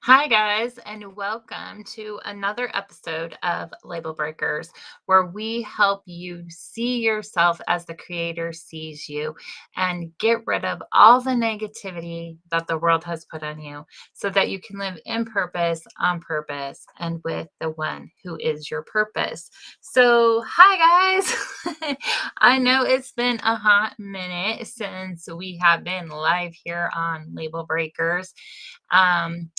Hi, guys, and welcome to another episode of Label Breakers, where we help you see yourself as the creator sees you and get rid of all the negativity that the world has put on you so that you can live in purpose, on purpose, and with the one who is your purpose. So, hi, guys. I know it's been a hot minute since we have been live here on Label Breakers.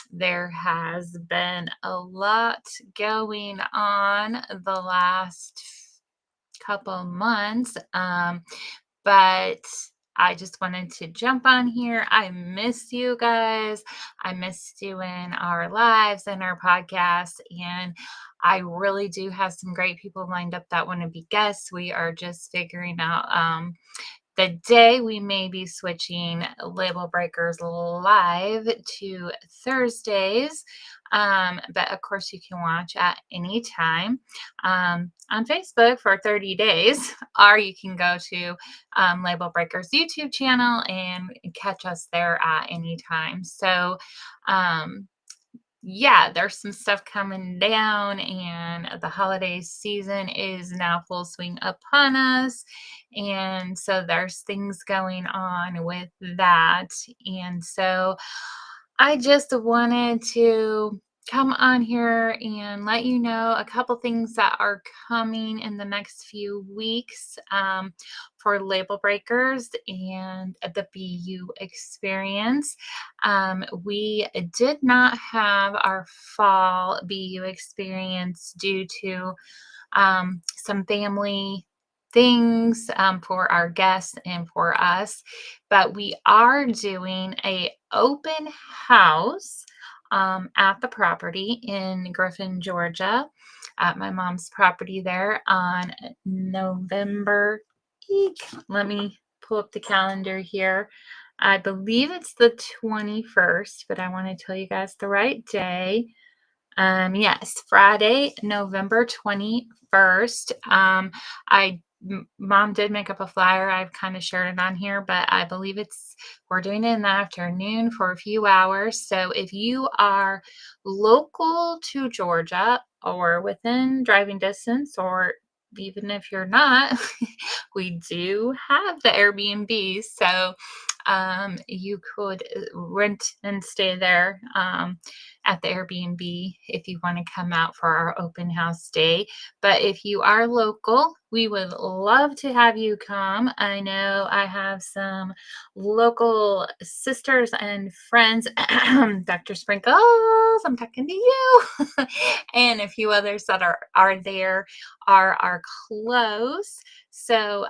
There has been a lot going on the last couple months, but I just wanted to jump on here. I miss you guys. I miss doing our lives and our podcasts, and I really do have some great people lined up that want to be guests. We are just figuring out the day we may be switching Label Breakers live to Thursdays. But of course, you can watch at any time on Facebook for 30 days, or you can go to Label Breakers YouTube channel and catch us there at any time. So, um, yeah, there's some stuff coming down, and the holiday season is now full swing upon us. And so there's things going on with that. And so I just wanted to come on here and let you know a couple things that are coming in the next few weeks for Label Breakers and the BU experience. We did not have our fall BU experience due to some family things for our guests and for us, but we are doing a open house at the property in Griffin, Georgia, at my mom's property there on November. Let me pull up the calendar here. I believe it's the 21st, but I want to tell you guys the right day. Yes, Friday, November 21st. Mom did make up a flyer. I've kind of shared it on here, but I believe we're doing it in the afternoon for a few hours. So if you are local to Georgia or within driving distance, or even if you're not, we do have the Airbnb. So you could rent and stay there at the Airbnb if you want to come out for our open house day. But if you are local, we would love to have you come. I know I have some local sisters and friends, Dr. Sprinkles, I'm talking to you, and a few others that are there are close. So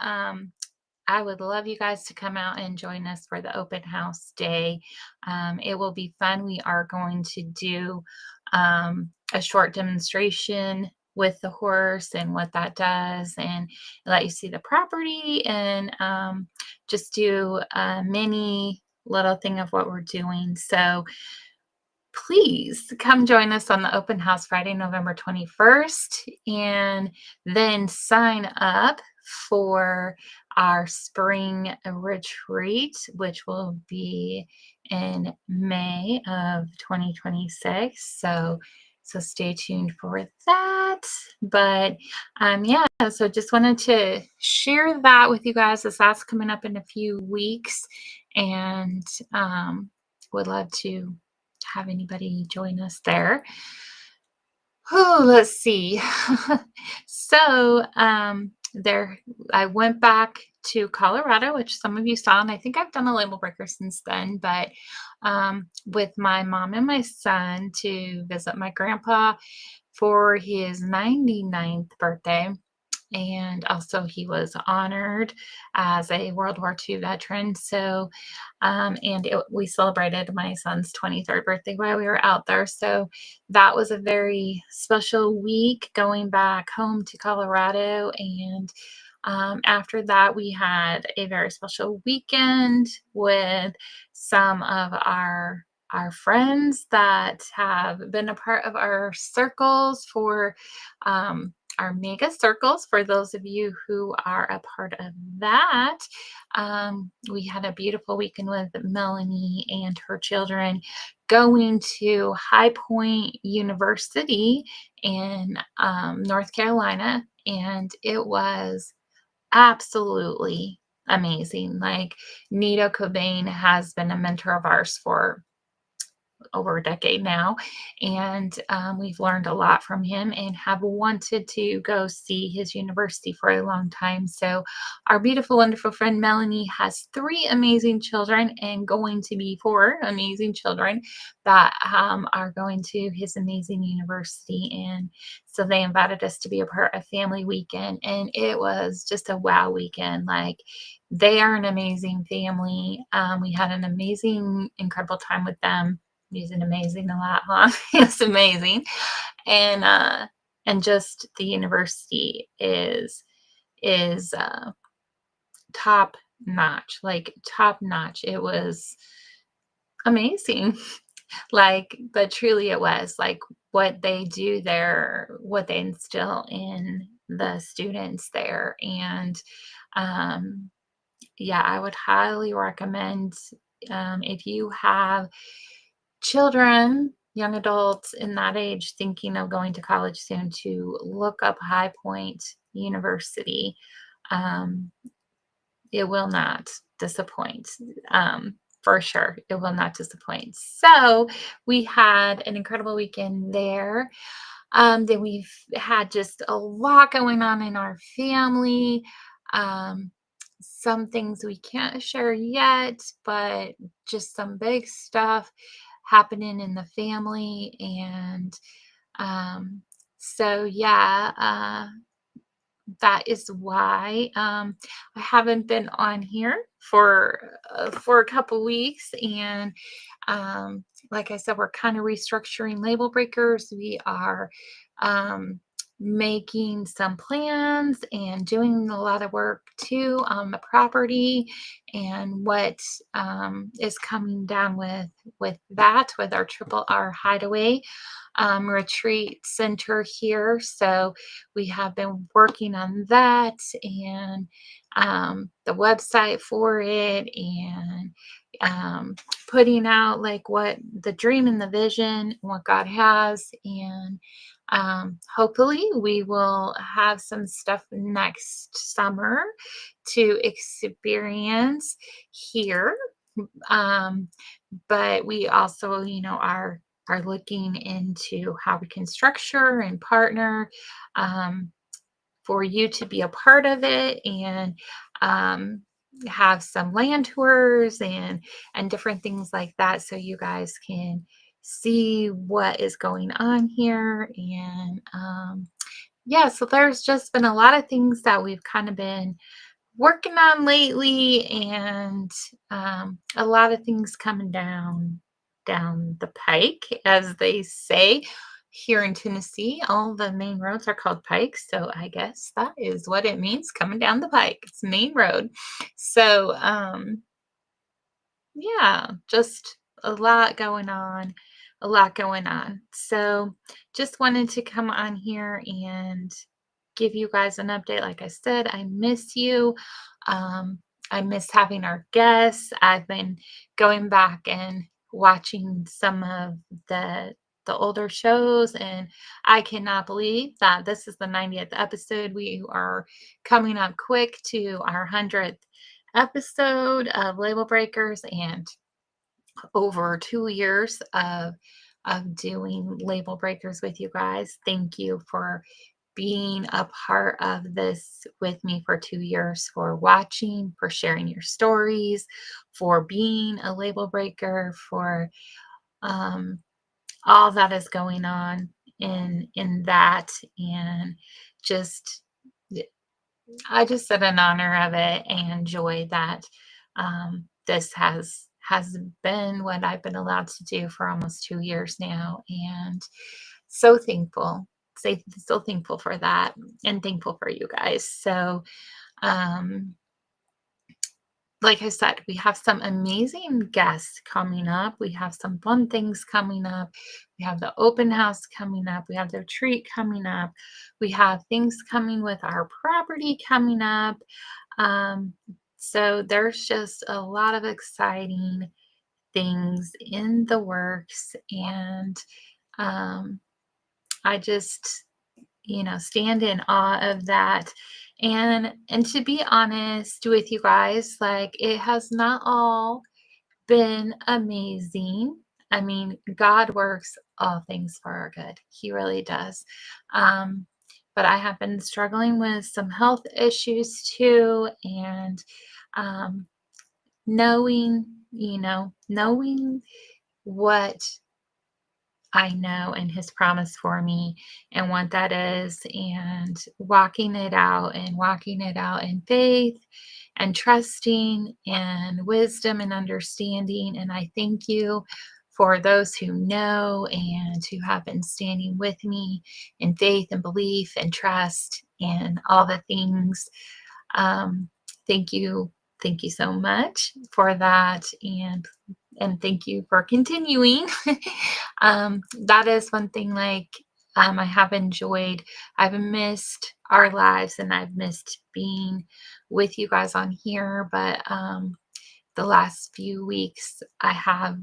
I would love you guys to come out and join us for the open house day. It will be fun. We are going to do a short demonstration with the horse and what that does, and let you see the property, and just do a mini little thing of what we're doing. So please come join us on the open house Friday, November 21st, and then sign up for our spring retreat, which will be in May of 2026. So stay tuned for that. But yeah, so just wanted to share that with you guys as that's coming up in a few weeks, and would love to have anybody join us there. Oh, let's see. So, there I went back to Colorado, which some of you saw, and I think I've done a label breaker since then, but with my mom and my son to visit my grandpa for his 99th birthday. And also, he was honored as a World War II veteran. So, we celebrated my son's 23rd birthday while we were out there. So, that was a very special week going back home to Colorado. And after that, we had a very special weekend with some of our friends that have been a part of our circles for our mega circles. For those of you who are a part of that, we had a beautiful weekend with Melanie and her children going to High Point University in North Carolina, and it was absolutely amazing. Like, Nito Cobain has been a mentor of ours for over a decade now, and we've learned a lot from him and have wanted to go see his university for a long time. So our beautiful, wonderful friend Melanie has three amazing children and going to be four amazing children that are going to his amazing university. And so they invited us to be a part of family weekend, and it was just a wow weekend. Like, they are an amazing family. We had an amazing, incredible time with them. Using amazing a lot, huh? It's amazing. And just the university is top notch, like top notch. It was amazing. Like, but truly it was like what they do there, what they instill in the students there. And um yeah, I would highly recommend, if you have children, young adults in that age thinking of going to college soon, to look up High Point University. Um, it will not disappoint. For sure, it will not disappoint. So we had an incredible weekend there. Then we've had just a lot going on in our family. Um, some things we can't share yet, but just some big stuff happening in the family. And um, so, yeah, that is why I haven't been on here for a couple weeks. And like I said, we're kind of restructuring Label Breakers. We are um, making some plans and doing a lot of work too on the property and what is coming down with that, with our Triple R Hideaway retreat center here. So we have been working on that, and the website for it, and putting out like what the dream and the vision, what God has. And hopefully we will have some stuff next summer to experience here. Um, but we also, are looking into how we can structure and partner um, for you to be a part of it, and um, have some land tours and different things like that, so you guys can see what is going on here. And yeah, so there's just been a lot of things that we've kind of been working on lately, and a lot of things coming down the pike, as they say. Here in Tennessee, all the main roads are called pikes, so I guess that is what it means, coming down the pike. It's main road. So yeah, just a lot going on, a lot going on. So just wanted to come on here and give you guys an update. Like I said, I miss you. Um, I miss having our guests. I've been going back and watching some of the older shows, and I cannot believe that this is the 90th episode. We are coming up quick to our 100th episode of Label Breakers, and over 2 years of doing Label Breakers with you guys. Thank you for being a part of this with me for 2 years, for watching, for sharing your stories, for being a label breaker, for um, all that is going on in that. And just, I just said in honor of it and joy that this has been what I've been allowed to do for almost 2 years now, and so thankful. So thankful for that, and thankful for you guys. So um like I said, we have some amazing guests coming up. We have some fun things coming up. We have the open house coming up. We have the retreat coming up. We have things coming with our property coming up. Um, so there's just a lot of exciting things in the works. And um, I just, stand in awe of that. And to be honest with you guys, like, it has not all been amazing. I mean, God works all things for our good. He really does. Um, but I have been struggling with some health issues too, and um, knowing what I know and his promise for me and what that is, and walking it out in faith and trusting and wisdom and understanding. And I thank you for those who know and who have been standing with me in faith and belief and trust and all the things. Um, thank you. Thank you so much for that. And thank you for continuing. That is one thing, like, I have enjoyed. I've missed our lives and I've missed being with you guys on here. But the last few weeks, I have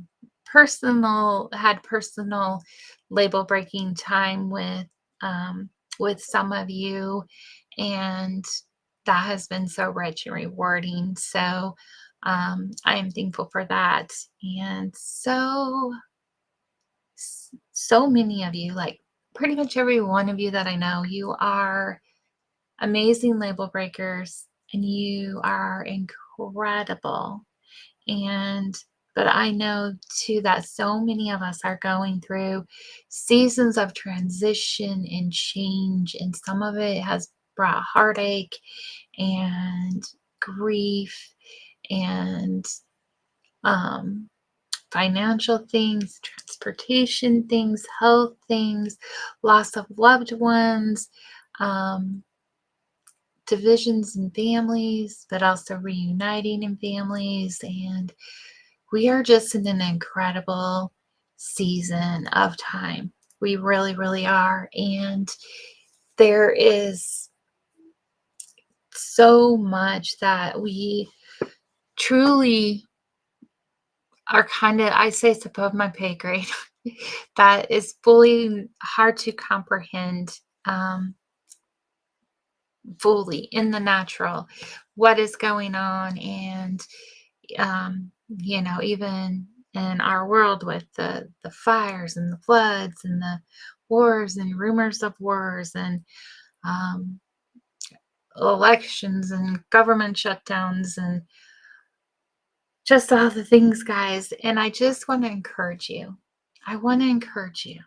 had personal label breaking time with some of you, and that has been so rich and rewarding. So I am thankful for that. And so many of you, like pretty much every one of you that I know, you are amazing label breakers and you are incredible. And but I know too that so many of us are going through seasons of transition and change, and some of it has brought heartache and grief and um, financial things, transportation things, health things, loss of loved ones, um, divisions in families, but also reuniting in families. And we are just in an incredible season of time. We really, really are. And there is so much that we truly are kind of, I say it's above my pay grade, that is fully hard to comprehend, um, fully in the natural, what is going on. And, even in our world with the fires and the floods and the wars and rumors of wars and um, elections and government shutdowns and just all the things, guys. And I just want to encourage you. I want to encourage you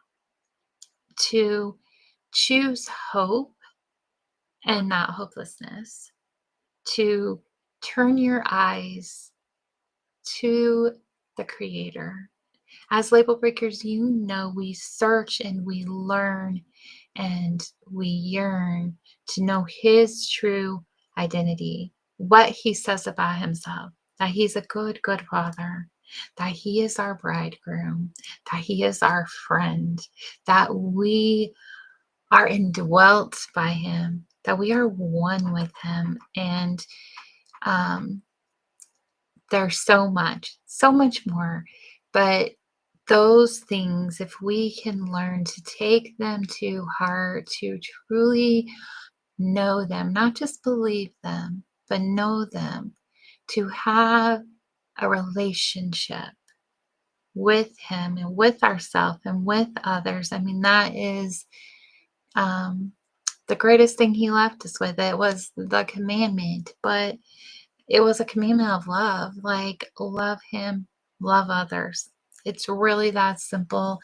to choose hope and not hopelessness, to turn your eyes to the Creator. As label breakers, we search and we learn and we yearn to know His true identity, what He says about Himself, that He's a good, good Father, that He is our bridegroom, that He is our friend, that we are indwelt by Him, that we are one with Him. And um, there's so much more. But those things, if we can learn to take them to heart, to truly know them, not just believe them, but know them, to have a relationship with Him and with ourselves and with others. I mean, that is um, the greatest thing He left us with. It was the commandment, but it was a commandment of love, like love Him, love others. It's really that simple.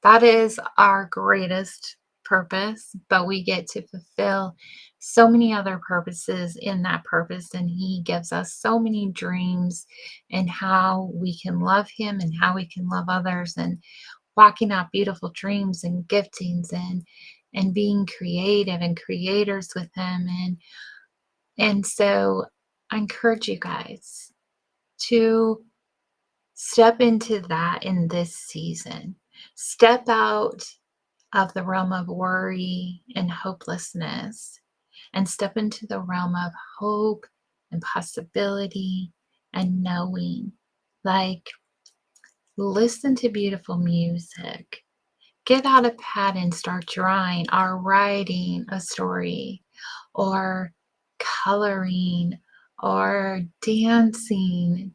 That is our greatest purpose, but we get to fulfill so many other purposes in that purpose. And He gives us so many dreams and how we can love Him and how we can love others and walking out beautiful dreams and giftings and being creative and creators with Him. And so I encourage you guys to step into that in this season. Step out of the realm of worry and hopelessness and step into the realm of hope and possibility and knowing. Like, listen to beautiful music, get out a pad and start drawing or writing a story or coloring or dancing.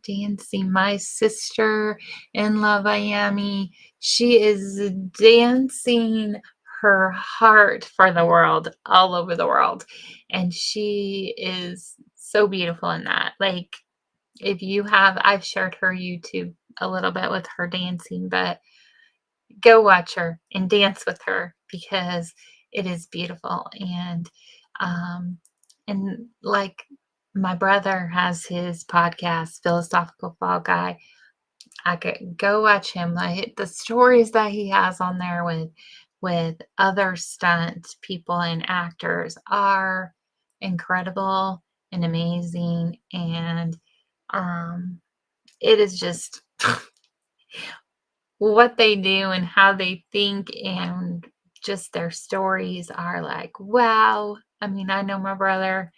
My sister in La Miami, she is dancing her heart for the world, all over the world. And she is so beautiful in that. Like, if you have, I've shared her YouTube a little bit with her dancing, but go watch her and dance with her because it is beautiful. And like my brother has his podcast, Philosophical Fall Guy. I could go watch him. Like the stories that he has on there with other stunt people and actors are incredible and amazing. And um, it is just what they do and how they think and just their stories are like, wow. I mean, I know my brother,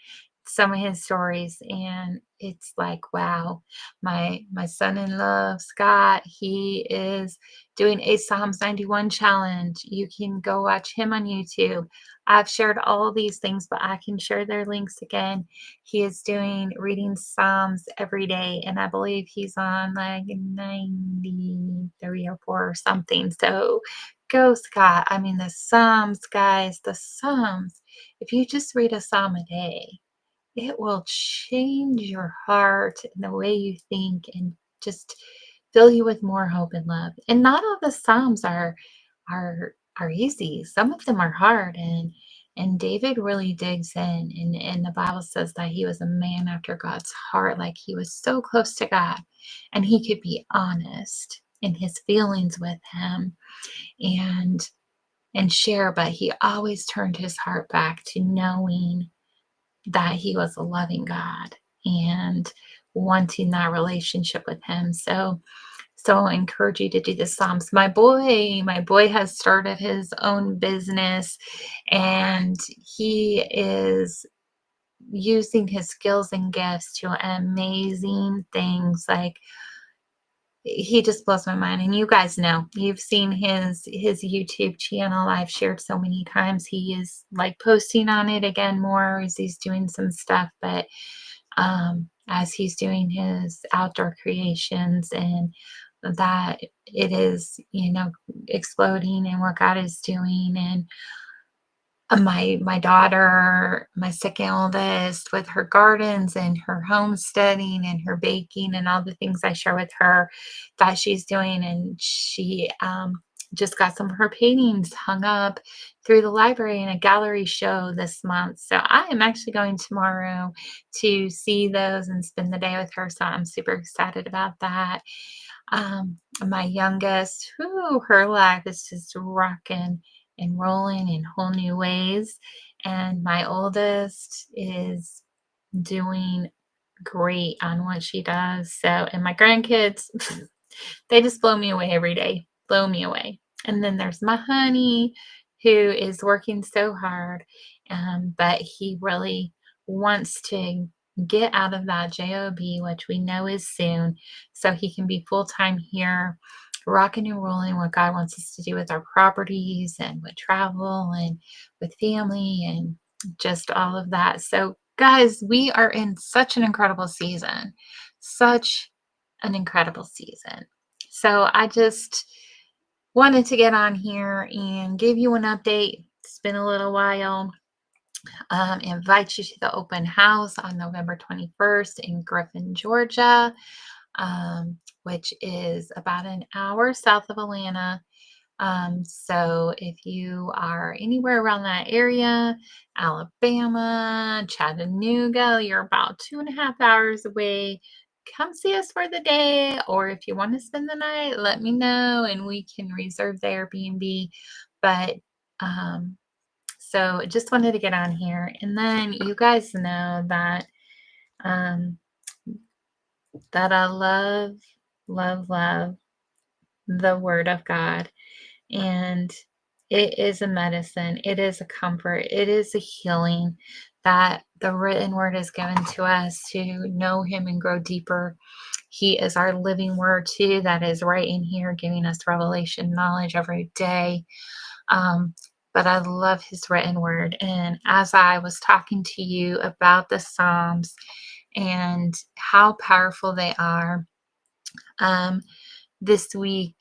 some of his stories, and it's like, wow. My son-in-law, Scott, he is doing a Psalms 91 challenge. You can go watch him on YouTube. I've shared all these things, but I can share their links again. He is doing reading Psalms every day, and I believe he's on like 93 or 4 or something. So go, Scott. I mean, the Psalms, guys, the Psalms. If you just read a Psalm a day, it will change your heart and the way you think and just fill you with more hope and love. And not all the Psalms are easy. Some of them are hard, and David really digs in, and the Bible says that he was a man after God's heart, like he was so close to God and he could be honest in his feelings with him and share, but he always turned his heart back to knowing that he was a loving God and wanting that relationship with him. So I encourage you to do the Psalms. My boy has started his own business and he is using his skills and gifts to amazing things. Like he just blows my mind. And you guys know, you've seen his YouTube channel. I've shared so many times. He is like posting on it again more as he's doing some stuff, but as he's doing his outdoor creations and that it is, exploding and what God is doing. And my daughter, my second oldest, with her gardens and her homesteading and her baking and all the things I share with her that she's doing. And she just got some of her paintings hung up through the library in a gallery show this month. So I am actually going tomorrow to see those and spend the day with her. So I'm super excited about that. My youngest, who her life is just rocking and rolling in whole new ways. And my oldest is doing great on what she does. So, and my grandkids, they just blow me away every day, blow me away. And then there's my honey who is working so hard, but he really wants to get out of that job, which we know is soon, so he can be full time here, rocking and rolling what God wants us to do with our properties and with travel and with family and just all of that. So, guys, we are in such an incredible season, such an incredible season. So, I just wanted to get on here and give you an update. It's been a little while. Invite you to the open house on November 21st in Griffin, Georgia, which is about an hour south of Atlanta. So if you are anywhere around that area, Alabama, Chattanooga, you're about 2.5 hours away. Come see us for the day, or if you want to spend the night, let me know and we can reserve the Airbnb. But so just wanted to get on here, and then you guys know that um, that I love the Word of God. And it is a medicine. It is a comfort. It is a healing that the written word is given to us to know him and grow deeper. He is our living word too, that is right in here, giving us revelation knowledge every day. Um, but I love his written word. And as I was talking to you about the Psalms and how powerful they are, um, this week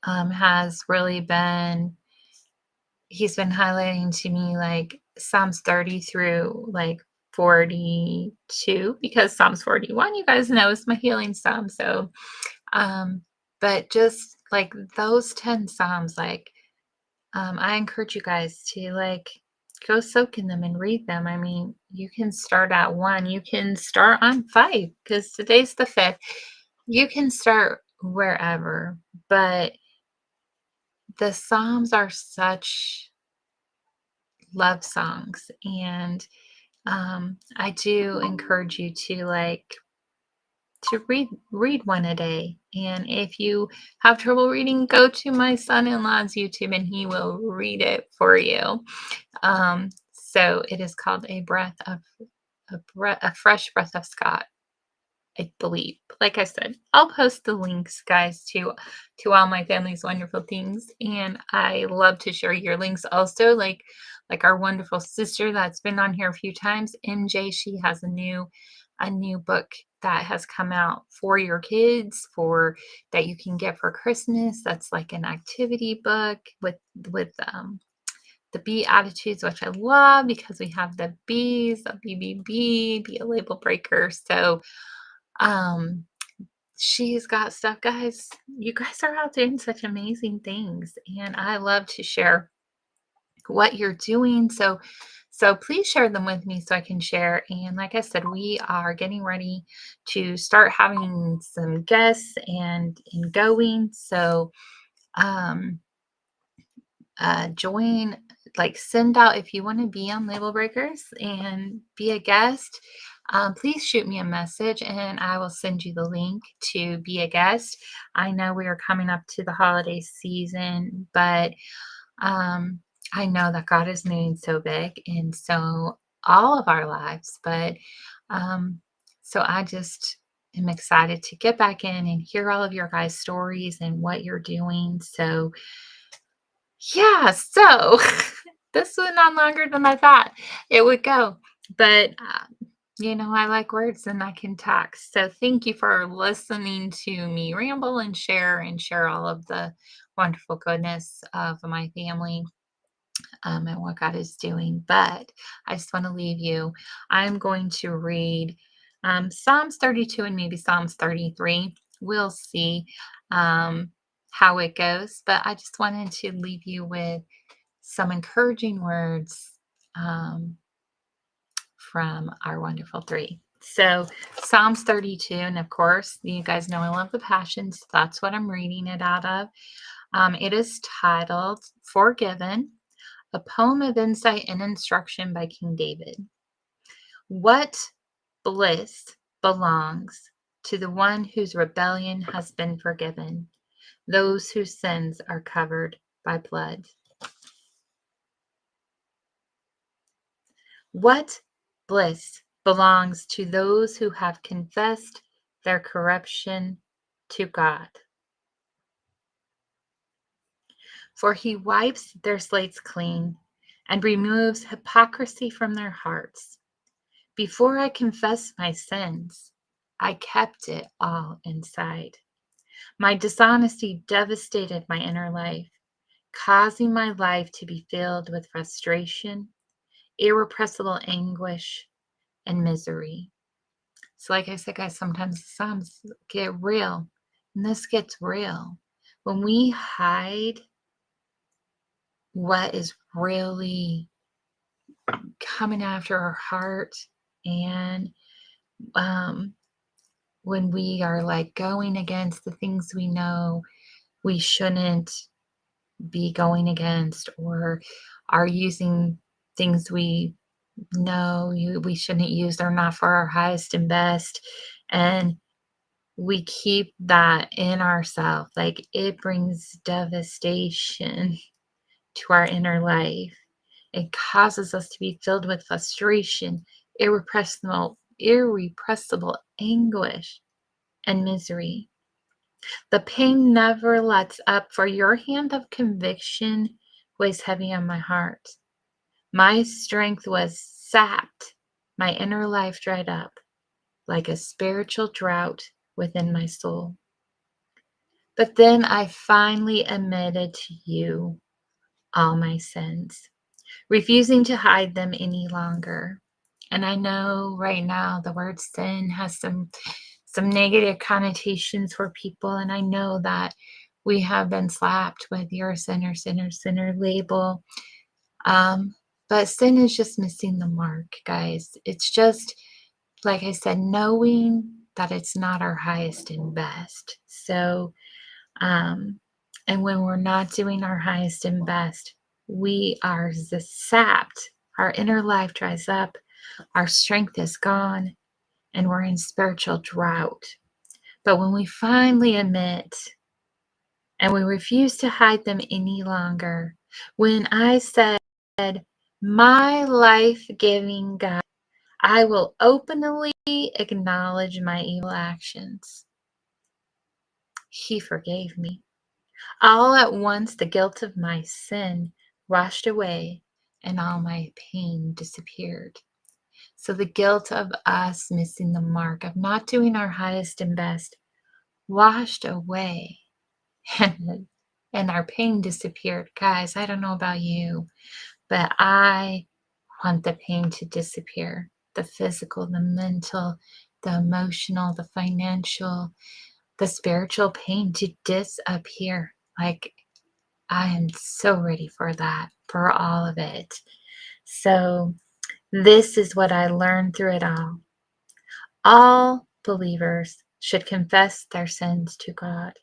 has really been, he's been highlighting to me like Psalms 30 through like 42, because Psalms 41, you guys know, is my healing psalm. So, um, but just like those 10 Psalms, like, I encourage you guys to like go soak in them and read them. I mean, you can start at one, you can start on five because today's the fifth. You can start wherever, but the Psalms are such love songs. And I do encourage you to like to read one a day. And if you have trouble reading, go to my son-in-law's YouTube and he will read it for you. So it is called a fresh breath of Scott, I believe. Like I said, I'll post the links, guys, to all my family's wonderful things, and I love to share your links also. Like our wonderful sister that's been on here a few times, MJ. She has a new book that has come out for your kids for that you can get for Christmas. That's like an activity book with the bee attitudes, which I love because we have the bees, the BBB, be a label breaker. So um, she's got stuff, guys. You guys are out doing such amazing things, and I love to share what you're doing. So please share them with me so I can share. And like I said, we are getting ready to start having some guests and going. So um join, like send out if you want to be on Label Breakers and be a guest. Please shoot me a message and I will send you the link to be a guest. I know we are coming up to the holiday season, but um, I know that God is moving so big and so all of our lives. But um, so I just am excited to get back in and hear all of your guys' stories and what you're doing. So yeah, so this went on longer than I thought it would go, but I like words and I can talk. So thank you for listening to me ramble and share all of the wonderful goodness of my family and what God is doing. But I just want to leave you. I'm going to read Psalms 32 and maybe Psalms 33. We'll see how it goes. But I just wanted to leave you with some encouraging words um, from our wonderful three. So, Psalms 32, and of course, you guys know I love the Passions. So that's what I'm reading it out of. It is titled Forgiven, a poem of insight and instruction by King David. What bliss belongs to the one whose rebellion has been forgiven, those whose sins are covered by blood. What bliss belongs to those who have confessed their corruption to God? For he wipes their slates clean and removes hypocrisy from their hearts. Before I confessed my sins, I kept it all inside. My dishonesty devastated my inner life, causing my life to be filled with frustration, irrepressible anguish, and misery. So, like I said, guys, sometimes the Psalms get real, and this gets real. When we hide what is really coming after our heart, and um, when we are like going against the things we know we shouldn't be going against, or are using things we know we shouldn't use, they're not for our highest and best, and we keep that in ourselves, like it brings devastation to our inner life. It causes us to be filled with frustration, irrepressible anguish, and misery. The pain never lets up, for your hand of conviction weighs heavy on my heart. My strength was sapped, my inner life dried up, like a spiritual drought within my soul. But then I finally admitted to you all my sins, refusing to hide them any longer. And I know right now the word sin has some negative connotations for people, and I know that we have been slapped with "you're a sinner, sinner, sinner" label. Um, but sin is just missing the mark, guys. It's just, like I said, knowing that it's not our highest and best. So, um, and when we're not doing our highest and best, we are sapped. Our inner life dries up, our strength is gone, and we're in spiritual drought. But when we finally admit and we refuse to hide them any longer, when I said, "My life giving God, I will openly acknowledge my evil actions," He forgave me. All at once, the guilt of my sin washed away and all my pain disappeared. So, the guilt of us missing the mark, of not doing our highest and best, washed away and our pain disappeared. Guys, I don't know about you, but I want the pain to disappear, the physical, the mental, the emotional, the financial, the spiritual pain to disappear. Like, I am so ready for that, for all of it. So, this is what I learned through it all. All believers should confess their sins to God.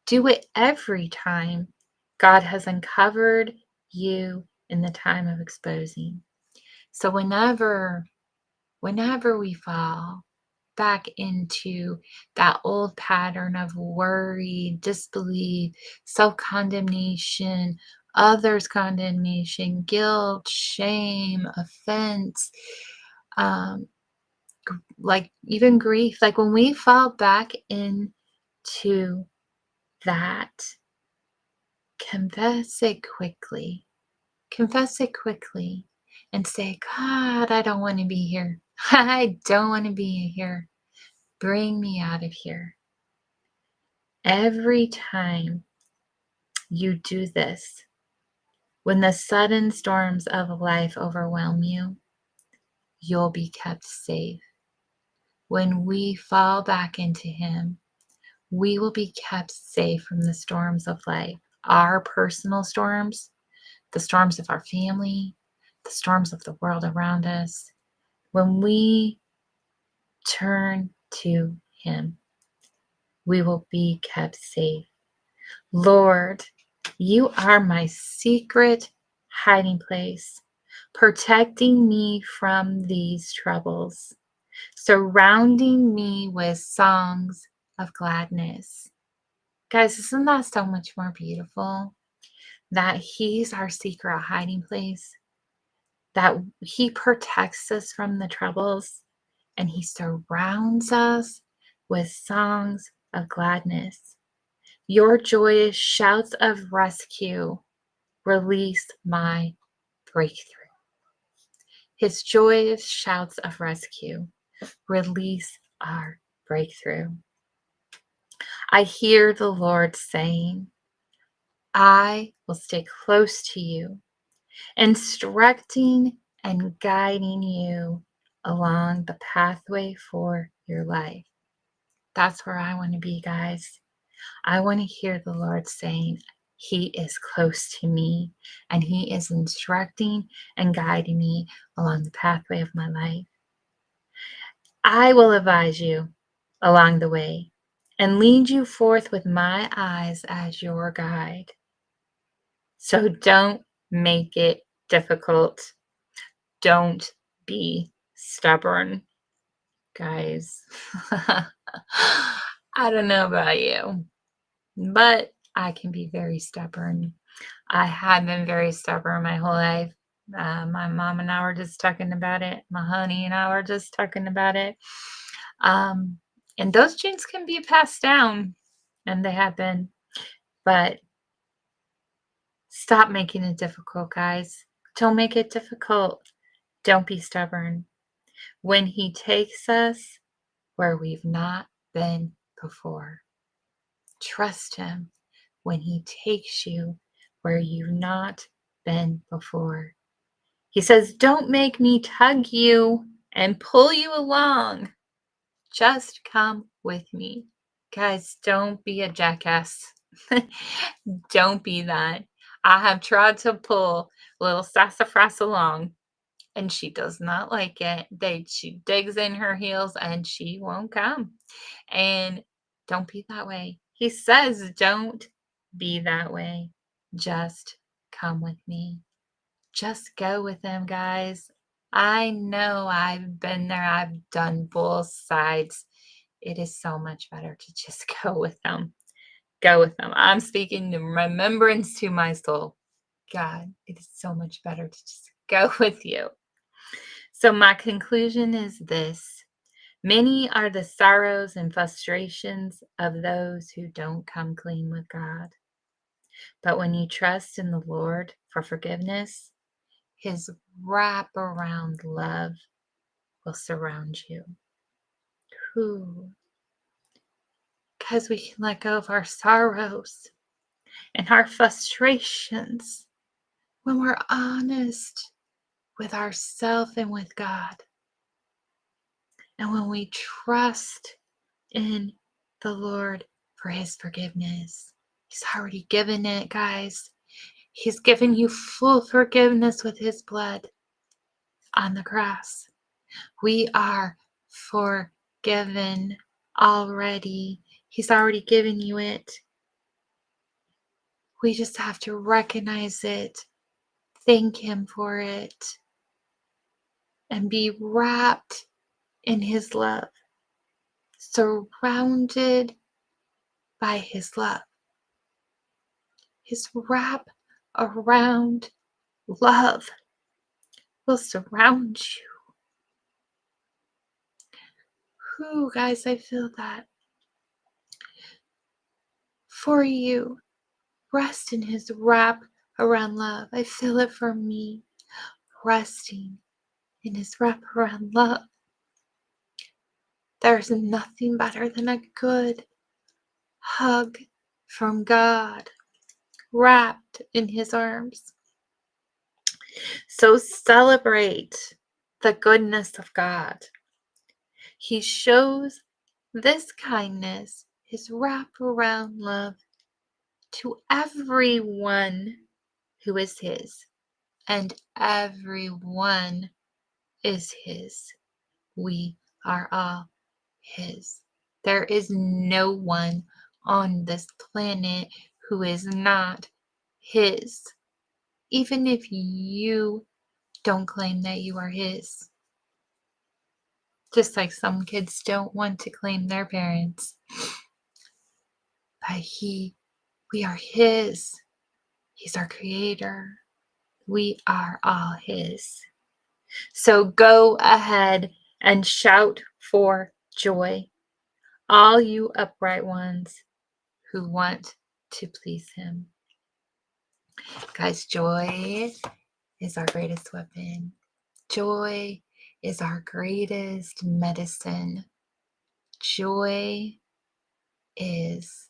Do it every time God has uncovered you in the time of exposing. So whenever we fall back into that old pattern of worry, disbelief, self-condemnation, others' condemnation, guilt, shame, offense, um, like even grief, like when we fall back into that, confess it quickly. Confess it quickly and say, "God, I don't want to be here. I don't want to be here. Bring me out of here." Every time you do this, when the sudden storms of life overwhelm you, you'll be kept safe. When we fall back into Him, we will be kept safe from the storms of life, our personal storms, the storms of our family, the storms of the world around us. When we turn to Him, we will be kept safe. Lord, you are my secret hiding place, protecting me from these troubles, surrounding me with songs of gladness. Guys, isn't that so much more beautiful? That He's our secret hiding place, that He protects us from the troubles, and He surrounds us with songs of gladness. Your joyous shouts of rescue release my breakthrough. His joyous shouts of rescue release our breakthrough. I hear the Lord saying, "I will stay close to you, instructing and guiding you along the pathway for your life." That's where I want to be, guys. I want to hear the Lord saying, He is close to me and He is instructing and guiding me along the pathway of my life. I will advise you along the way and lead you forth with my eyes as your guide. So don't make it difficult. Don't be stubborn, guys. I don't know about you, but I can be very stubborn. I have been very stubborn my whole life. My mom and I were just talking about it. My honey and I were just talking about it. Um, and those genes can be passed down, and they have been. But stop making it difficult, guys. Don't make it difficult. Don't be stubborn. When He takes us where we've not been before, trust Him when He takes you where you've not been before. He says, "Don't make me tug you and pull you along. Just come with me." Guys, don't be a jackass. Don't be that. I have tried to pull little sassafras along, and she does not like it. She digs in her heels and she won't come. And don't be that way. He says, don't be that way. Just come with me. Just go with him, guys. I know I've been there. I've done both sides. It is so much better to just go with them. Go with them. I'm speaking in remembrance to my soul. God, it is so much better to just go with you. So, my conclusion is this: many are the sorrows and frustrations of those who don't come clean with God. But when you trust in the Lord for forgiveness, His wraparound love will surround you. Because we can let go of our sorrows and our frustrations when we're honest with ourselves and with God. And when we trust in the Lord for His forgiveness, He's already given it, guys. He's given you full forgiveness with His blood on the cross. We are forgiven already. He's already given you it. We just have to recognize it, thank Him for it, and be wrapped in His love, surrounded by His love. His wrap around love will surround you. Guys, I feel that for you. Rest in His wrap around love. I feel it for me, resting in His wrap around love. There's nothing better than a good hug from God, wrapped in His arms. So celebrate the goodness of God. He shows this kindness, His wraparound love, to everyone who is His, and everyone is His. We are all His. There is no one on this planet who is not His, even if you don't claim that you are His. Just like some kids don't want to claim their parents. But we are His. He's our creator. We are all His. So go ahead and shout for joy, all you upright ones who want to please Him. Guys, joy is our greatest weapon. Joy is our greatest medicine. Joy is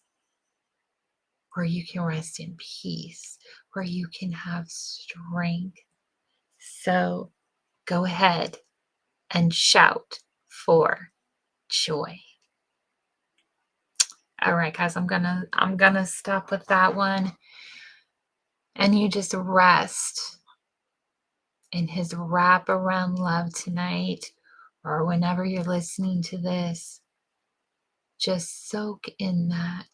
where you can rest in peace, where you can have strength. So go ahead and shout for joy. All right, guys, I'm gonna stop with that one. And you just rest in His wraparound love tonight, or whenever you're listening to this. Just soak in that.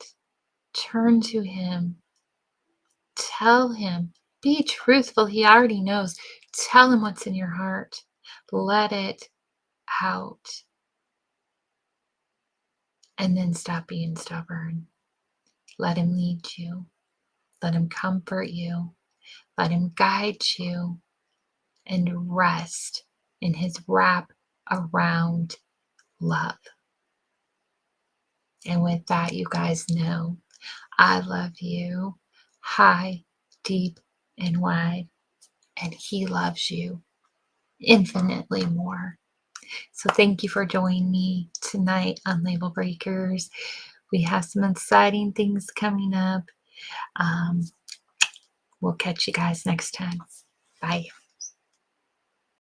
Turn to Him. Tell Him. Be truthful. He already knows. Tell Him what's in your heart. Let it out. And then stop being stubborn. Let Him lead you. Let Him comfort you. Let Him guide you. and rest in his wrap around love. And with that, you guys know I love you high, deep, and wide, and he loves you infinitely more. So thank you for joining me tonight on Label Breakers. We have some exciting things coming up. We'll catch you guys next time. Bye.